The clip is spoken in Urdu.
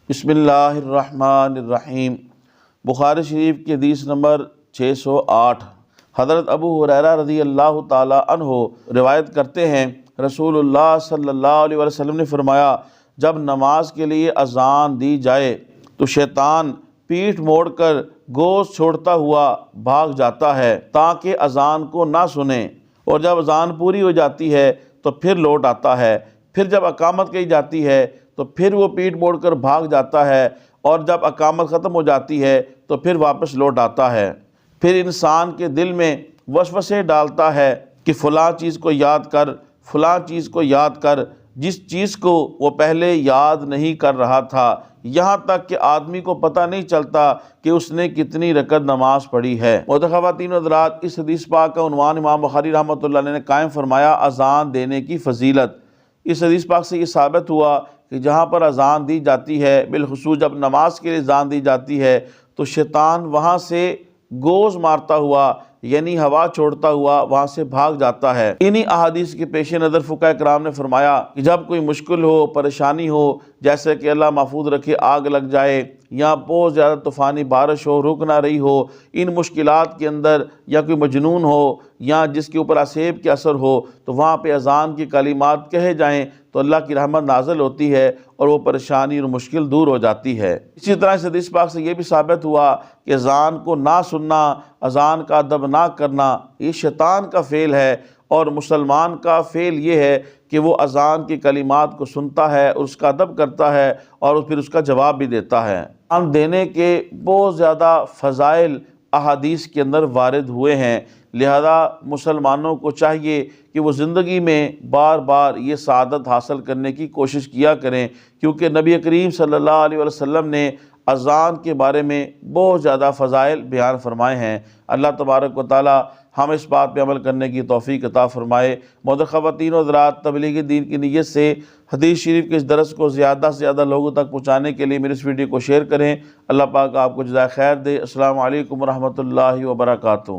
بسم اللہ الرحمن الرحیم۔ بخاری شریف کی حدیث نمبر 608۔ حضرت ابو ہریرہ رضی اللہ تعالی عنہ روایت کرتے ہیں، رسول اللہ صلی اللہ علیہ وسلم نے فرمایا، جب نماز کے لیے اذان دی جائے تو شیطان پیٹھ موڑ کر گوش چھوڑتا ہوا بھاگ جاتا ہے تاکہ اذان کو نہ سنے، اور جب اذان پوری ہو جاتی ہے تو پھر لوٹ آتا ہے، پھر جب اقامت کہی جاتی ہے تو پھر وہ پیٹھ موڑ کر بھاگ جاتا ہے، اور جب اقامت ختم ہو جاتی ہے تو پھر واپس لوٹ آتا ہے۔ پھر انسان کے دل میں وسوسے ڈالتا ہے کہ فلاں چیز کو یاد کر، فلاں چیز کو یاد کر، جس چیز کو وہ پہلے یاد نہیں کر رہا تھا، یہاں تک کہ آدمی کو پتہ نہیں چلتا کہ اس نے کتنی رکعت نماز پڑھی ہے۔ محترم خواتین و حضرات، اس حدیث پاک کا عنوان امام بخاری رحمۃ اللہ علیہ نے قائم فرمایا، اذان دینے کی فضیلت۔ اس حدیث پاک سے یہ ثابت ہوا کہ جہاں پر اذان دی جاتی ہے، بالخصوص جب نماز کے لیے اذان دی جاتی ہے، تو شیطان وہاں سے گوز مارتا ہوا، یعنی ہوا چھوڑتا ہوا وہاں سے بھاگ جاتا ہے۔ انہی احادیث کے پیش نظر فقہاء کرام نے فرمایا کہ جب کوئی مشکل ہو، پریشانی ہو، جیسے کہ اللہ محفوظ رکھے آگ لگ جائے یا بہت زیادہ طوفانی بارش ہو، رک نہ رہی ہو، ان مشکلات کے اندر، یا کوئی مجنون ہو یا جس کے اوپر عصیب کے اثر ہو، تو وہاں پہ اذان کی کلمات کہے جائیں تو اللہ کی رحمت نازل ہوتی ہے اور وہ پریشانی اور مشکل دور ہو جاتی ہے۔ اسی طرح اس حدیث پاک سے یہ بھی ثابت ہوا کہ اذان کو نہ سننا، اذان کا ادب نہ کرنا، یہ شیطان کا فعل ہے، اور مسلمان کا فعل یہ ہے کہ وہ اذان کی کلمات کو سنتا ہے اور اس کا ادب کرتا ہے اور پھر اس کا جواب بھی دیتا ہے۔ اذان دینے کے بہت زیادہ فضائل احادیث کے اندر وارد ہوئے ہیں، لہذا مسلمانوں کو چاہیے کہ وہ زندگی میں بار بار یہ سعادت حاصل کرنے کی کوشش کیا کریں، کیونکہ نبی کریم صلی اللہ علیہ وسلم نے اذان کے بارے میں بہت زیادہ فضائل بیان فرمائے ہیں۔ اللہ تبارک و تعالی ہم اس بات پہ عمل کرنے کی توفیق عطا فرمائے۔ محترم خواتین و حضرات، تبلیغ دین کی نیت سے حدیث شریف کے اس درس کو زیادہ سے زیادہ لوگوں تک پہنچانے کے لیے میری اس ویڈیو کو شیئر کریں۔ اللہ پاک آپ کو جزائے خیر دے۔ السلام علیکم ورحمۃ اللہ وبرکاتہ۔